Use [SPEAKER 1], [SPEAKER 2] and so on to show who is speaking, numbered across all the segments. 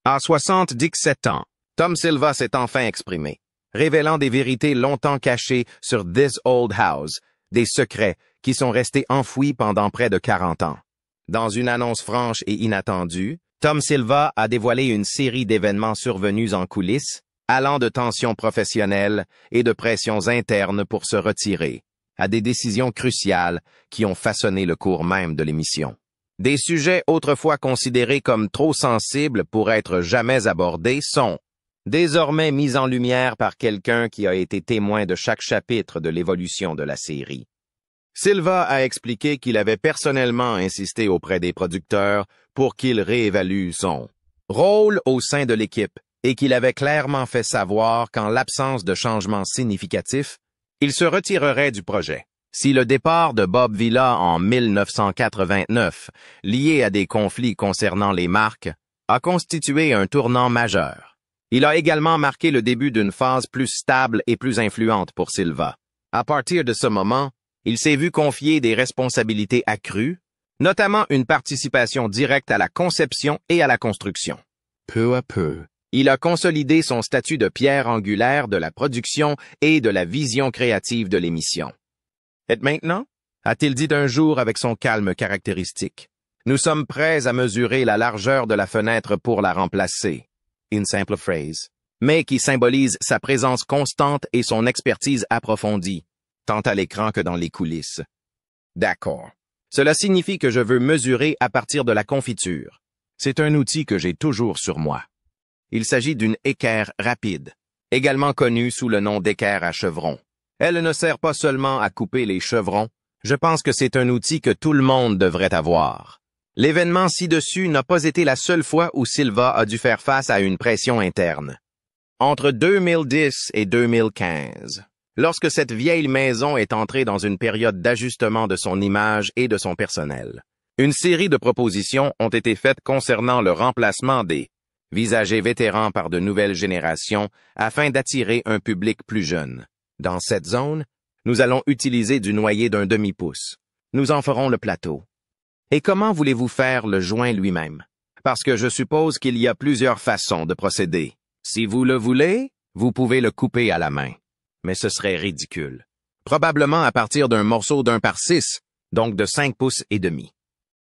[SPEAKER 1] À 77 ans, Tom Silva s'est enfin exprimé, révélant des vérités longtemps cachées sur This Old House, des secrets qui sont restés enfouis pendant près de 40 ans. Dans une annonce franche et inattendue, Tom Silva a dévoilé une série d'événements survenus en coulisses, allant de tensions professionnelles et de pressions internes pour se retirer, à des décisions cruciales qui ont façonné le cours même de l'émission. Des sujets autrefois considérés comme trop sensibles pour être jamais abordés sont désormais mis en lumière par quelqu'un qui a été témoin de chaque chapitre de l'évolution de la série. Silva a expliqué qu'il avait personnellement insisté auprès des producteurs pour qu'ils réévaluent son rôle au sein de l'équipe et qu'il avait clairement fait savoir qu'en l'absence de changements significatifs, il se retirerait du projet. Si le départ de Bob Vila en 1989, lié à des conflits concernant les marques, a constitué un tournant majeur, il a également marqué le début d'une phase plus stable et plus influente pour Silva. À partir de ce moment, il s'est vu confier des responsabilités accrues, notamment une participation directe à la conception et à la construction. Peu à peu, il a consolidé son statut de pierre angulaire de la production et de la vision créative de l'émission. Et maintenant, a-t-il dit un jour avec son calme caractéristique, nous sommes prêts à mesurer la largeur de la fenêtre pour la remplacer. Une simple phrase, mais qui symbolise sa présence constante et son expertise approfondie, tant à l'écran que dans les coulisses. D'accord. Cela signifie que je veux mesurer à partir de la confiture. C'est un outil que j'ai toujours sur moi. Il s'agit d'une équerre rapide, également connue sous le nom d'équerre à chevrons. Elle ne sert pas seulement à couper les chevrons, je pense que c'est un outil que tout le monde devrait avoir. L'événement ci-dessus n'a pas été la seule fois où Silva a dû faire face à une pression interne. Entre 2010 et 2015, lorsque cette vieille maison est entrée dans une période d'ajustement de son image et de son personnel, une série de propositions ont été faites concernant le remplacement des visagers vétérans par de nouvelles générations afin d'attirer un public plus jeune. Dans cette zone, nous allons utiliser du noyer d'un demi-pouce. Nous en ferons le plateau. Et comment voulez-vous faire le joint lui-même? Parce que je suppose qu'il y a plusieurs façons de procéder. Si vous le voulez, vous pouvez le couper à la main. Mais ce serait ridicule. Probablement à partir d'un morceau d'1 par 6, donc de 5 pouces et demi.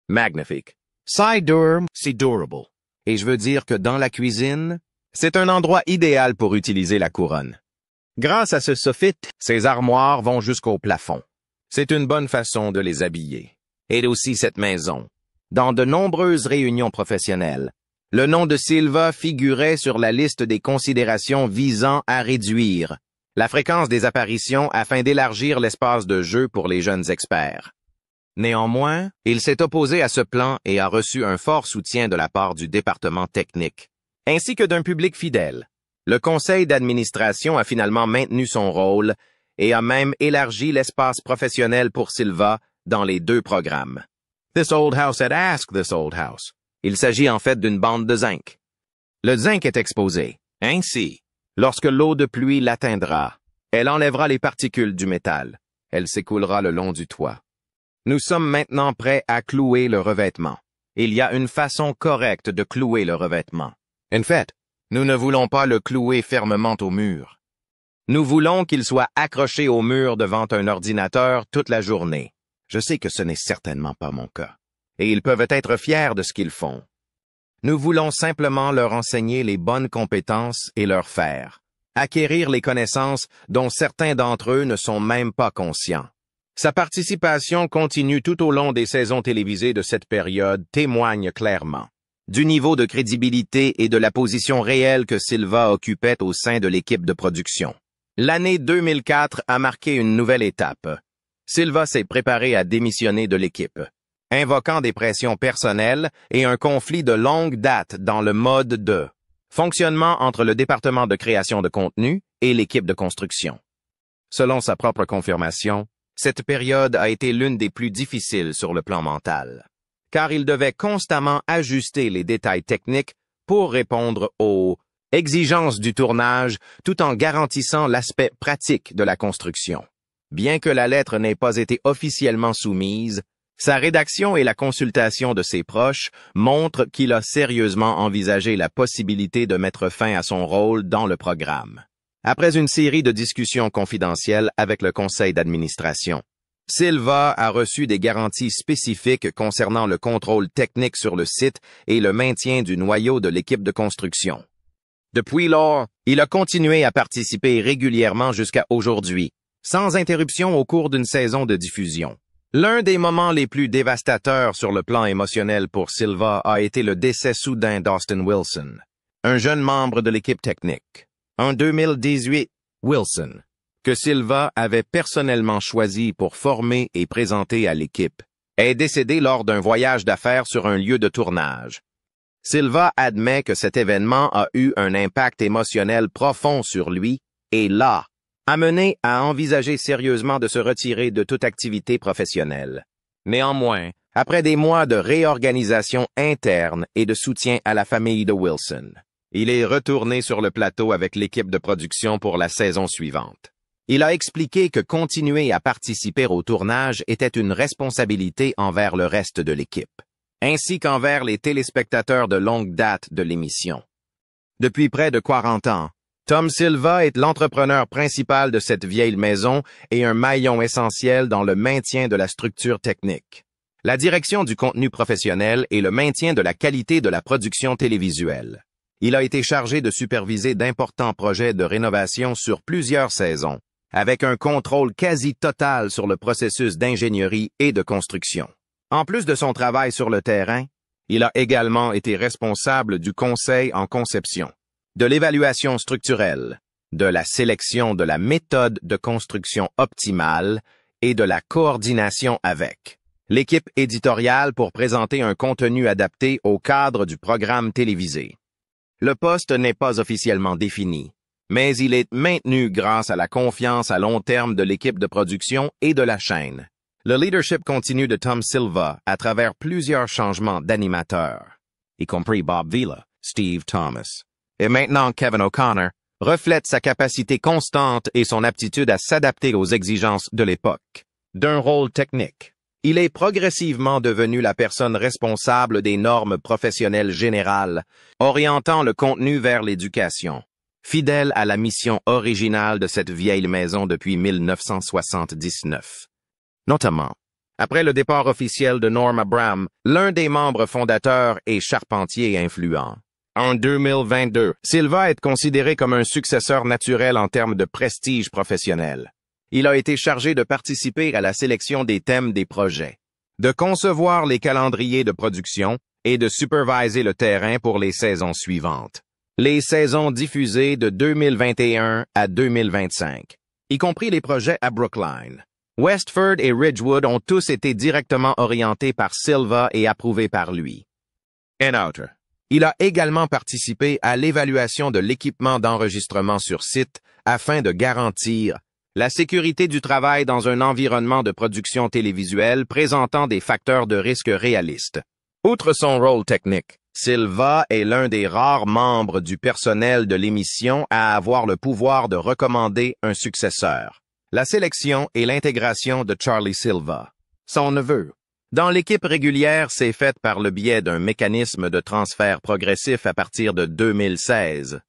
[SPEAKER 1] Magnifique. Side-Durham, c'est durable. Et je veux dire que dans la cuisine, c'est un endroit idéal pour utiliser la couronne. Grâce à ce soffit, ces armoires vont jusqu'au plafond. C'est une bonne façon de les habiller. Et aussi cette maison. Dans de nombreuses réunions professionnelles, le nom de Silva figurait sur la liste des considérations visant à réduire la fréquence des apparitions afin d'élargir l'espace de jeu pour les jeunes experts. Néanmoins, il s'est opposé à ce plan et a reçu un fort soutien de la part du département technique, ainsi que d'un public fidèle. Le conseil d'administration a finalement maintenu son rôle et a même élargi l'espace professionnel pour Silva dans les 2 programmes. This Old House had asked This Old House. Il s'agit en fait d'une bande de zinc. Le zinc est exposé. Ainsi, lorsque l'eau de pluie l'atteindra, elle enlèvera les particules du métal. Elle s'écoulera le long du toit. Nous sommes maintenant prêts à clouer le revêtement. Il y a une façon correcte de clouer le revêtement. En fait, nous ne voulons pas le clouer fermement au mur. Nous voulons qu'il soit accroché au mur devant un ordinateur toute la journée. Je sais que ce n'est certainement pas mon cas. Et ils peuvent être fiers de ce qu'ils font. Nous voulons simplement leur enseigner les bonnes compétences et leur faire acquérir les connaissances dont certains d'entre eux ne sont même pas conscients. Sa participation continue tout au long des saisons télévisées de cette période témoigne clairement du niveau de crédibilité et de la position réelle que Silva occupait au sein de l'équipe de production. L'année 2004 a marqué une nouvelle étape. Silva s'est préparé à démissionner de l'équipe, invoquant des pressions personnelles et un conflit de longue date dans le mode de fonctionnement entre le département de création de contenu et l'équipe de construction. Selon sa propre confirmation, cette période a été l'une des plus difficiles sur le plan mental, car il devait constamment ajuster les détails techniques pour répondre aux exigences du tournage tout en garantissant l'aspect pratique de la construction. Bien que la lettre n'ait pas été officiellement soumise, Sa rédaction et la consultation de ses proches montrent qu'il a sérieusement envisagé la possibilité de mettre fin à son rôle dans le programme. Après une série de discussions confidentielles avec le conseil d'administration, Silva a reçu des garanties spécifiques concernant le contrôle technique sur le site et le maintien du noyau de l'équipe de construction. Depuis lors, il a continué à participer régulièrement jusqu'à aujourd'hui, sans interruption au cours d'une saison de diffusion. L'un des moments les plus dévastateurs sur le plan émotionnel pour Silva a été le décès soudain d'Austin Wilson, un jeune membre de l'équipe technique. En 2018, Wilson, que Silva avait personnellement choisi pour former et présenter à l'équipe, est décédé lors d'un voyage d'affaires sur un lieu de tournage. Silva admet que cet événement a eu un impact émotionnel profond sur lui et l'a amené à envisager sérieusement de se retirer de toute activité professionnelle. Néanmoins, après des mois de réorganisation interne et de soutien à la famille de Wilson, il est retourné sur le plateau avec l'équipe de production pour la saison suivante. Il a expliqué que continuer à participer au tournage était une responsabilité envers le reste de l'équipe, ainsi qu'envers les téléspectateurs de longue date de l'émission. Depuis près de 40 ans, Tom Silva est l'entrepreneur principal de cette vieille maison et un maillon essentiel dans le maintien de la structure technique, la direction du contenu professionnel et le maintien de la qualité de la production télévisuelle. Il a été chargé de superviser d'importants projets de rénovation sur plusieurs saisons, avec un contrôle quasi total sur le processus d'ingénierie et de construction. En plus de son travail sur le terrain, il a également été responsable du conseil en conception, de l'évaluation structurelle, de la sélection de la méthode de construction optimale et de la coordination avec l'équipe éditoriale pour présenter un contenu adapté au cadre du programme télévisé. Le poste n'est pas officiellement défini, mais il est maintenu grâce à la confiance à long terme de l'équipe de production et de la chaîne. Le leadership continu de Tom Silva à travers plusieurs changements d'animateurs, y compris Bob Vila, Steve Thomas, et maintenant Kevin O'Connor, reflète sa capacité constante et son aptitude à s'adapter aux exigences de l'époque. D'un rôle technique, il est progressivement devenu la personne responsable des normes professionnelles générales, orientant le contenu vers l'éducation, fidèle à la mission originale de cette vieille maison depuis 1979. Notamment, après le départ officiel de Norm Abram, l'un des membres fondateurs et charpentier influent. En 2022, Silva est considéré comme un successeur naturel en termes de prestige professionnel. Il a été chargé de participer à la sélection des thèmes des projets, de concevoir les calendriers de production et de superviser le terrain pour les saisons suivantes. Les saisons diffusées de 2021 à 2025, y compris les projets à Brookline, Westford et Ridgewood ont tous été directement orientés par Silva et approuvés par lui. Outer. Il a également participé à l'évaluation de l'équipement d'enregistrement sur site afin de garantir la sécurité du travail dans un environnement de production télévisuelle présentant des facteurs de risque réalistes. Outre son rôle technique, Silva est l'un des rares membres du personnel de l'émission à avoir le pouvoir de recommander un successeur. La sélection et l'intégration de Charlie Silva, son neveu, dans l'équipe régulière s'est faite par le biais d'un mécanisme de transfert progressif à partir de 2016.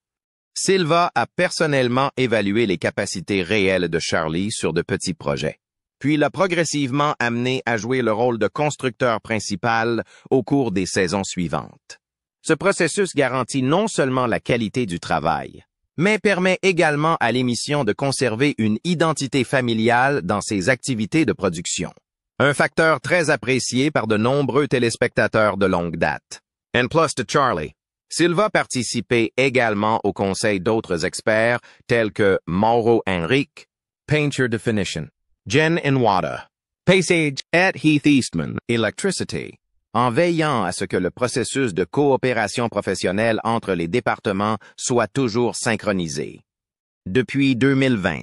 [SPEAKER 1] Silva a personnellement évalué les capacités réelles de Charlie sur de petits projets, puis l'a progressivement amené à jouer le rôle de constructeur principal au cours des saisons suivantes. Ce processus garantit non seulement la qualité du travail, mais permet également à l'émission de conserver une identité familiale dans ses activités de production. Un facteur très apprécié par de nombreux téléspectateurs de longue date. En plus de Charlie, Silva participait également au conseil d'autres experts tels que Mauro Henrique, Painter Definition, Jen Inwata, Paysage et Heath Eastman, Electricity, en veillant à ce que le processus de coopération professionnelle entre les départements soit toujours synchronisé. Depuis 2020,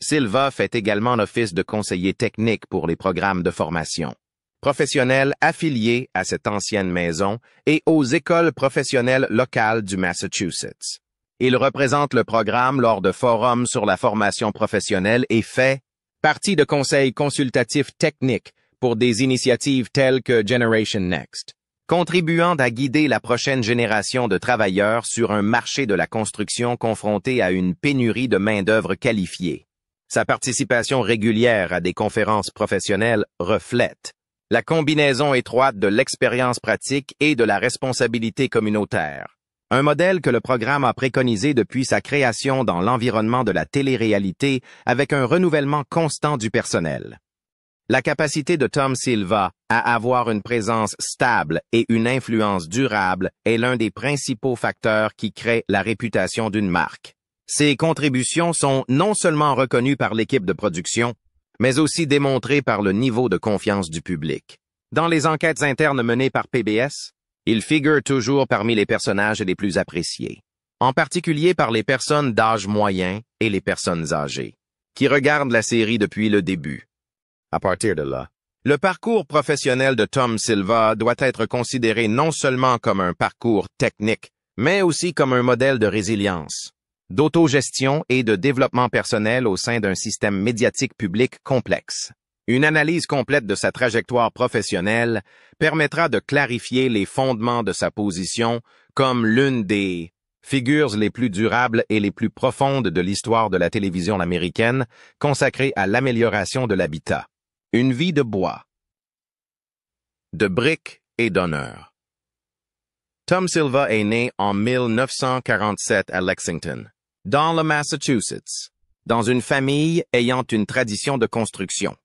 [SPEAKER 1] Silva fait également l'office de conseiller technique pour les programmes de formation professionnels affiliés à cette ancienne maison et aux écoles professionnelles locales du Massachusetts. Il représente le programme lors de forums sur la formation professionnelle et fait partie de conseils consultatifs techniques pour des initiatives telles que Generation Next, contribuant à guider la prochaine génération de travailleurs sur un marché de la construction confronté à une pénurie de main-d'œuvre qualifiée. Sa participation régulière à des conférences professionnelles reflète la combinaison étroite de l'expérience pratique et de la responsabilité communautaire. Un modèle que le programme a préconisé depuis sa création dans l'environnement de la télé-réalité avec un renouvellement constant du personnel. La capacité de Tom Silva à avoir une présence stable et une influence durable est l'un des principaux facteurs qui créent la réputation d'une marque. Ses contributions sont non seulement reconnues par l'équipe de production, mais aussi démontrées par le niveau de confiance du public. Dans les enquêtes internes menées par PBS, il figure toujours parmi les personnages les plus appréciés, en particulier par les personnes d'âge moyen et les personnes âgées, qui regardent la série depuis le début. À partir de là, le parcours professionnel de Tom Silva doit être considéré non seulement comme un parcours technique, mais aussi comme un modèle de résilience, d'autogestion et de développement personnel au sein d'un système médiatique public complexe. Une analyse complète de sa trajectoire professionnelle permettra de clarifier les fondements de sa position comme l'une des figures les plus durables et les plus profondes de l'histoire de la télévision américaine, consacrée à l'amélioration de l'habitat. Une vie de bois, de briques et d'honneur. Tom Silva est né en 1947 à Lexington, dans le Massachusetts, dans une famille ayant une tradition de construction.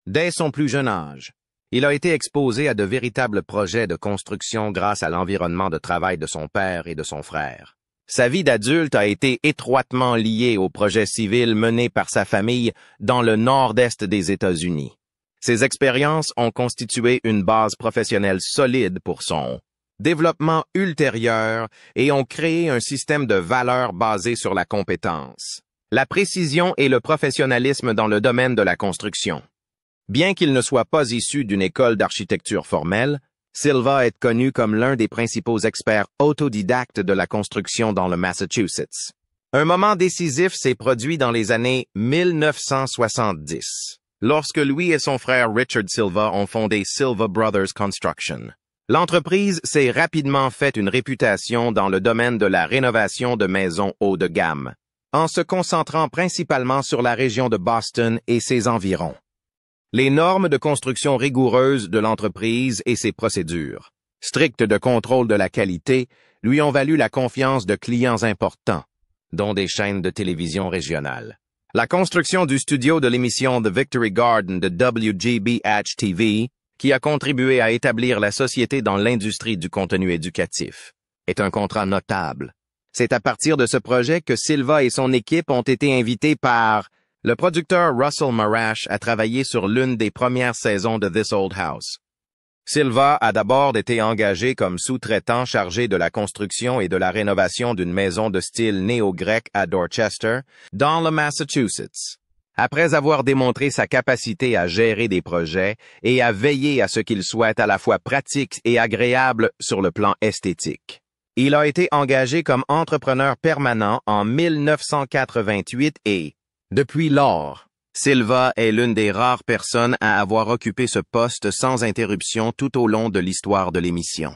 [SPEAKER 1] Dès son plus jeune âge, il a été exposé à de véritables projets de construction grâce à l'environnement de travail de son père et de son frère. Sa vie d'adulte a été étroitement liée aux projets civils menés par sa famille dans le nord-est des États-Unis. Ces expériences ont constitué une base professionnelle solide pour son développement ultérieur et ont créé un système de valeurs basé sur la compétence, la précision et le professionnalisme dans le domaine de la construction. Bien qu'il ne soit pas issu d'une école d'architecture formelle, Silva est connu comme l'un des principaux experts autodidactes de la construction dans le Massachusetts. Un moment décisif s'est produit dans les années 1970, lorsque lui et son frère Richard Silva ont fondé Silva Brothers Construction. L'entreprise s'est rapidement fait une réputation dans le domaine de la rénovation de maisons haut de gamme, en se concentrant principalement sur la région de Boston et ses environs. Les normes de construction rigoureuses de l'entreprise et ses procédures, strictes de contrôle de la qualité, lui ont valu la confiance de clients importants, dont des chaînes de télévision régionales. La construction du studio de l'émission The Victory Garden de WGBH-TV, qui a contribué à établir la société dans l'industrie du contenu éducatif, est un contrat notable. C'est à partir de ce projet que Silva et son équipe ont été invités par le producteur Russell Marash a travaillé sur l'une des premières saisons de This Old House. Silva a d'abord été engagé comme sous-traitant chargé de la construction et de la rénovation d'une maison de style néo-grec à Dorchester, dans le Massachusetts. Après avoir démontré sa capacité à gérer des projets et à veiller à ce qu'ils soient à la fois pratiques et agréables sur le plan esthétique, il a été engagé comme entrepreneur permanent en 1988 et, depuis lors, Silva est l'une des rares personnes à avoir occupé ce poste sans interruption tout au long de l'histoire de l'émission.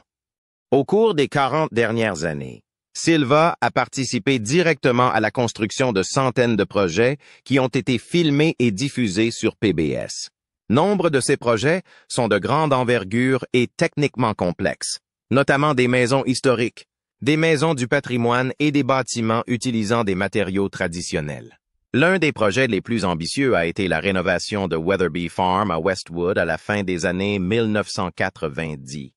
[SPEAKER 1] Au cours des 40 dernières années, Silva a participé directement à la construction de centaines de projets qui ont été filmés et diffusés sur PBS. Nombre de ces projets sont de grande envergure et techniquement complexes, notamment des maisons historiques, des maisons du patrimoine et des bâtiments utilisant des matériaux traditionnels. L'un des projets les plus ambitieux a été la rénovation de Weatherby Farm à Westwood à la fin des années 1990.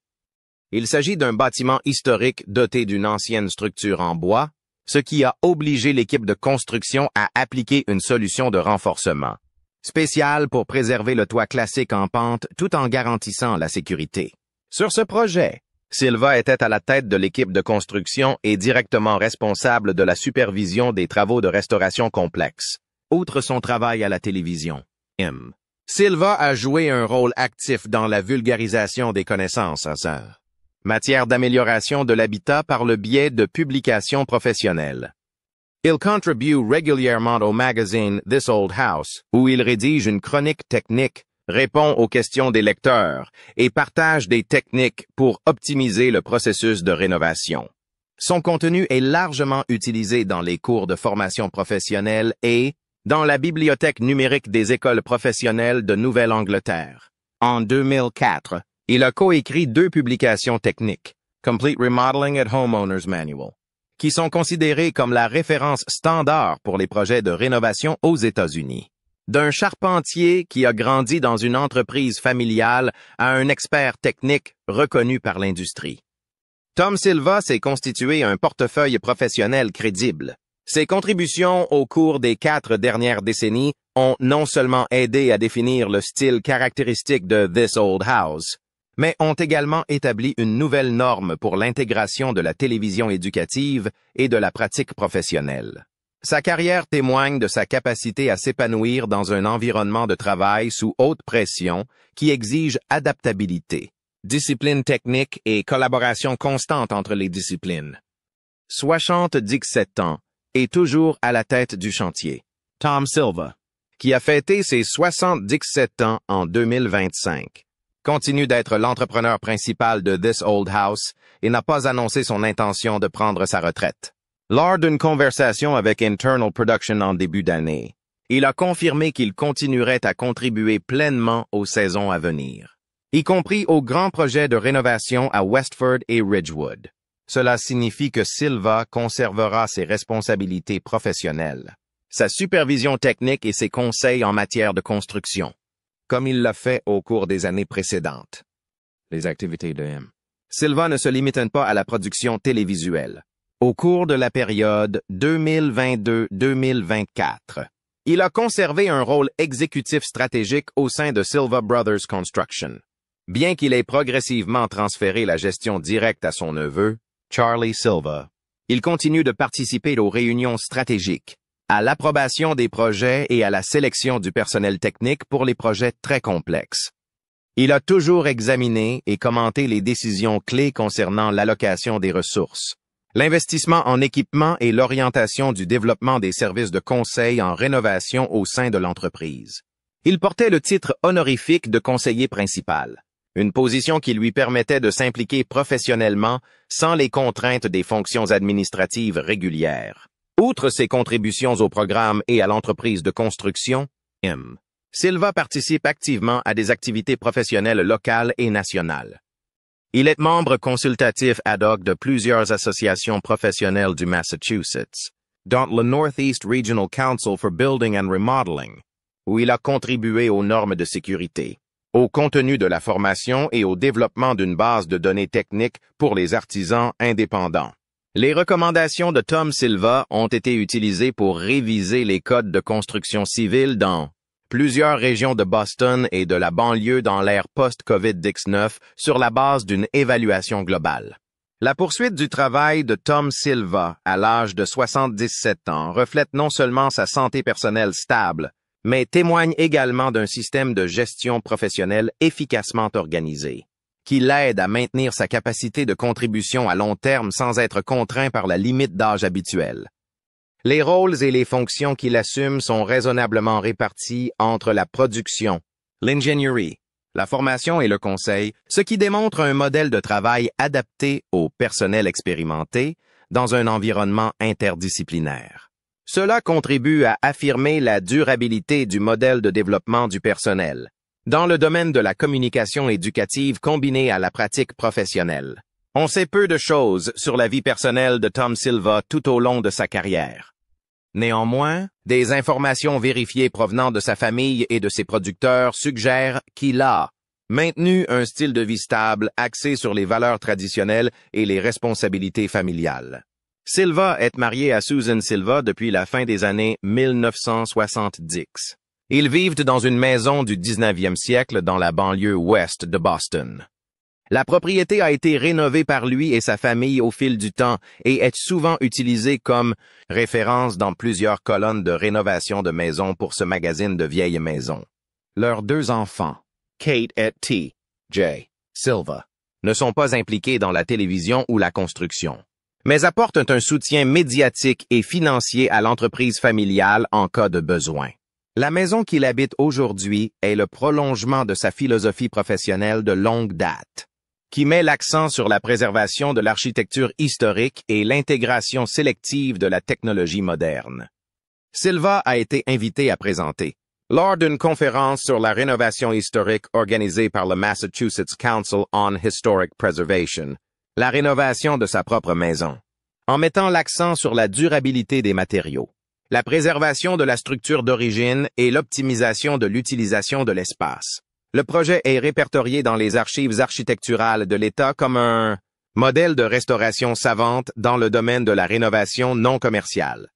[SPEAKER 1] Il s'agit d'un bâtiment historique doté d'une ancienne structure en bois, ce qui a obligé l'équipe de construction à appliquer une solution de renforcement spéciale pour préserver le toit classique en pente tout en garantissant la sécurité. Sur ce projet, Silva était à la tête de l'équipe de construction et directement responsable de la supervision des travaux de restauration complexes. Outre son travail à la télévision, Silva a joué un rôle actif dans la vulgarisation des connaissances en matière d'amélioration de l'habitat par le biais de publications professionnelles. Il contribue régulièrement au magazine This Old House, où il rédige une chronique technique répond aux questions des lecteurs et partage des techniques pour optimiser le processus de rénovation. Son contenu est largement utilisé dans les cours de formation professionnelle et dans la bibliothèque numérique des écoles professionnelles de Nouvelle-Angleterre. En 2004, il a coécrit 2 publications techniques, Complete Remodeling at Homeowner's Manual, qui sont considérées comme la référence standard pour les projets de rénovation aux États-Unis. D'un charpentier qui a grandi dans une entreprise familiale à un expert technique reconnu par l'industrie. Tom Silva s'est constitué un portefeuille professionnel crédible. Ses contributions au cours des 4 dernières décennies ont non seulement aidé à définir le style caractéristique de This Old House, mais ont également établi une nouvelle norme pour l'intégration de la télévision éducative et de la pratique professionnelle. Sa carrière témoigne de sa capacité à s'épanouir dans un environnement de travail sous haute pression qui exige adaptabilité, discipline technique et collaboration constante entre les disciplines. 77 ans et toujours à la tête du chantier. Tom Silva, qui a fêté ses 77 ans en 2025, continue d'être l'entrepreneur principal de This Old House et n'a pas annoncé son intention de prendre sa retraite. Lors d'une conversation avec Internal Production en début d'année, il a confirmé qu'il continuerait à contribuer pleinement aux saisons à venir, y compris aux grands projets de rénovation à Westford et Ridgewood. Cela signifie que Silva conservera ses responsabilités professionnelles, sa supervision technique et ses conseils en matière de construction, comme il l'a fait au cours des années précédentes. Les activités de M. Silva ne se limitent pas à la production télévisuelle. Au cours de la période 2022-2024, il a conservé un rôle exécutif stratégique au sein de Silva Brothers Construction. Bien qu'il ait progressivement transféré la gestion directe à son neveu, Charlie Silva, il continue de participer aux réunions stratégiques, à l'approbation des projets et à la sélection du personnel technique pour les projets très complexes. Il a toujours examiné et commenté les décisions clés concernant l'allocation des ressources, l'investissement en équipement et l'orientation du développement des services de conseil en rénovation au sein de l'entreprise. Il portait le titre honorifique de conseiller principal, une position qui lui permettait de s'impliquer professionnellement sans les contraintes des fonctions administratives régulières. Outre ses contributions au programme et à l'entreprise de construction, M. Silva participe activement à des activités professionnelles locales et nationales. Il est membre consultatif ad hoc de plusieurs associations professionnelles du Massachusetts, dont le Northeast Regional Council for Building and Remodeling, où il a contribué aux normes de sécurité, au contenu de la formation et au développement d'une base de données techniques pour les artisans indépendants. Les recommandations de Tom Silva ont été utilisées pour réviser les codes de construction civile dans plusieurs régions de Boston et de la banlieue dans l'ère post-COVID-19 sur la base d'une évaluation globale. La poursuite du travail de Tom Silva à l'âge de 77 ans reflète non seulement sa santé personnelle stable, mais témoigne également d'un système de gestion professionnelle efficacement organisé, qui l'aide à maintenir sa capacité de contribution à long terme sans être contraint par la limite d'âge habituelle. Les rôles et les fonctions qu'il assume sont raisonnablement répartis entre la production, l'ingénierie, la formation et le conseil, ce qui démontre un modèle de travail adapté au personnel expérimenté dans un environnement interdisciplinaire. Cela contribue à affirmer la durabilité du modèle de développement du personnel, dans le domaine de la communication éducative combinée à la pratique professionnelle. On sait peu de choses sur la vie personnelle de Tom Silva tout au long de sa carrière. Néanmoins, des informations vérifiées provenant de sa famille et de ses producteurs suggèrent qu'il a maintenu un style de vie stable axé sur les valeurs traditionnelles et les responsabilités familiales. Silva est marié à Susan Silva depuis la fin des années 1970. Ils vivent dans une maison du 19e siècle dans la banlieue ouest de Boston. La propriété a été rénovée par lui et sa famille au fil du temps et est souvent utilisée comme référence dans plusieurs colonnes de rénovation de maisons pour ce magazine de vieilles maisons. Leurs 2 enfants, Kate et T.J. Silva, ne sont pas impliqués dans la télévision ou la construction, mais apportent un soutien médiatique et financier à l'entreprise familiale en cas de besoin. La maison qu'il habite aujourd'hui est le prolongement de sa philosophie professionnelle de longue date, qui met l'accent sur la préservation de l'architecture historique et l'intégration sélective de la technologie moderne. Silva a été invité à présenter, lors d'une conférence sur la rénovation historique organisée par le Massachusetts Council on Historic Preservation, la rénovation de sa propre maison, en mettant l'accent sur la durabilité des matériaux, la préservation de la structure d'origine et l'optimisation de l'utilisation de l'espace. Le projet est répertorié dans les archives architecturales de l'État comme un modèle de restauration savante dans le domaine de la rénovation non commerciale.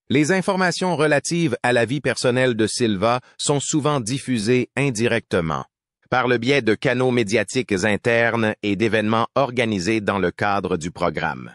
[SPEAKER 1] Les informations relatives à la vie personnelle de Silva sont souvent diffusées indirectement, par le biais de canaux médiatiques internes et d'événements organisés dans le cadre du programme.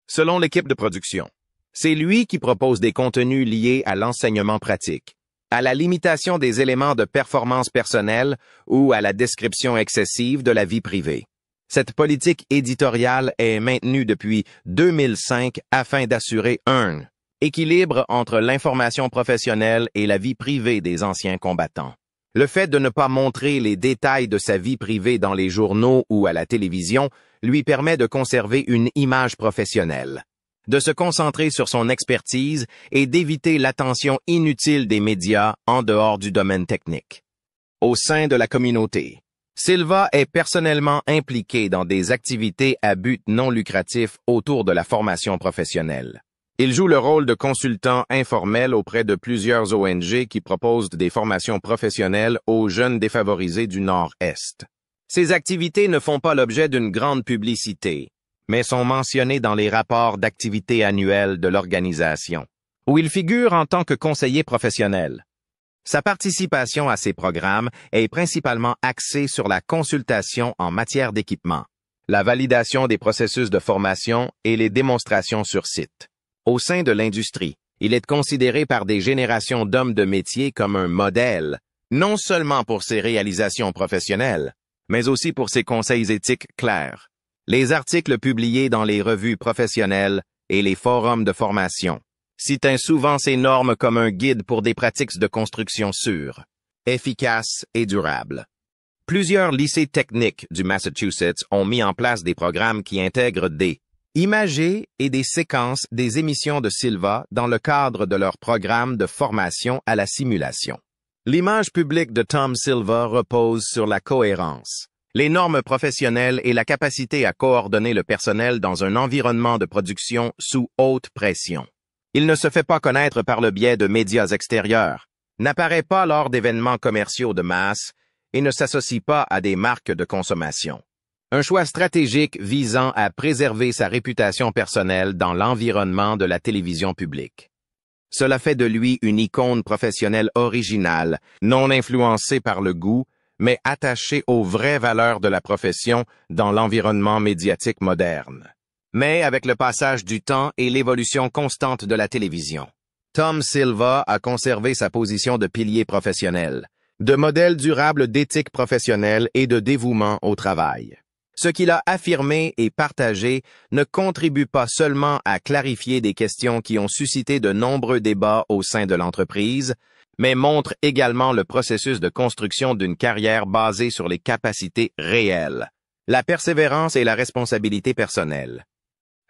[SPEAKER 1] Selon l'équipe de production, c'est lui qui propose des contenus liés à l'enseignement pratique, à la limitation des éléments de performance personnelle ou à la description excessive de la vie privée. Cette politique éditoriale est maintenue depuis 2005 afin d'assurer un équilibre entre l'information professionnelle et la vie privée des anciens combattants. Le fait de ne pas montrer les détails de sa vie privée dans les journaux ou à la télévision lui permet de conserver une image professionnelle, de se concentrer sur son expertise et d'éviter l'attention inutile des médias en dehors du domaine technique. Au sein de la communauté, Silva est personnellement impliqué dans des activités à but non lucratif autour de la formation professionnelle. Il joue le rôle de consultant informel auprès de plusieurs ONG qui proposent des formations professionnelles aux jeunes défavorisés du Nord-Est. Ces activités ne font pas l'objet d'une grande publicité, mais sont mentionnées dans les rapports d'activité annuels de l'organisation, où il figure en tant que conseiller professionnel. Sa participation à ces programmes est principalement axée sur la consultation en matière d'équipement, la validation des processus de formation et les démonstrations sur site. Au sein de l'industrie, il est considéré par des générations d'hommes de métier comme un modèle, non seulement pour ses réalisations professionnelles, mais aussi pour ses conseils éthiques clairs, les articles publiés dans les revues professionnelles et les forums de formation, citant souvent ces normes comme un guide pour des pratiques de construction sûres, efficaces et durables. Plusieurs lycées techniques du Massachusetts ont mis en place des programmes qui intègrent des imagés et des séquences des émissions de Silva dans le cadre de leur programme de formation à la simulation. L'image publique de Tom Silva repose sur la cohérence, les normes professionnelles et la capacité à coordonner le personnel dans un environnement de production sous haute pression. Il ne se fait pas connaître par le biais de médias extérieurs, n'apparaît pas lors d'événements commerciaux de masse et ne s'associe pas à des marques de consommation. Un choix stratégique visant à préserver sa réputation personnelle dans l'environnement de la télévision publique. Cela fait de lui une icône professionnelle originale, non influencée par le goût, mais attachée aux vraies valeurs de la profession dans l'environnement médiatique moderne. Mais avec le passage du temps et l'évolution constante de la télévision, Tom Silva a conservé sa position de pilier professionnel, de modèle durable d'éthique professionnelle et de dévouement au travail. Ce qu'il a affirmé et partagé ne contribue pas seulement à clarifier des questions qui ont suscité de nombreux débats au sein de l'entreprise, mais montre également le processus de construction d'une carrière basée sur les capacités réelles, la persévérance et la responsabilité personnelle.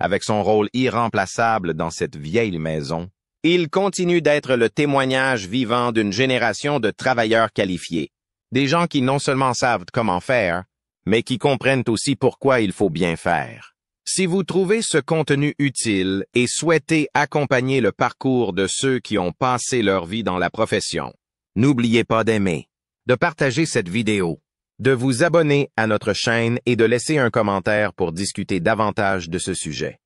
[SPEAKER 1] Avec son rôle irremplaçable dans cette vieille maison, il continue d'être le témoignage vivant d'une génération de travailleurs qualifiés, des gens qui non seulement savent comment faire, mais qui comprennent aussi pourquoi il faut bien faire. Si vous trouvez ce contenu utile et souhaitez accompagner le parcours de ceux qui ont passé leur vie dans la profession, n'oubliez pas d'aimer, de partager cette vidéo, de vous abonner à notre chaîne et de laisser un commentaire pour discuter davantage de ce sujet.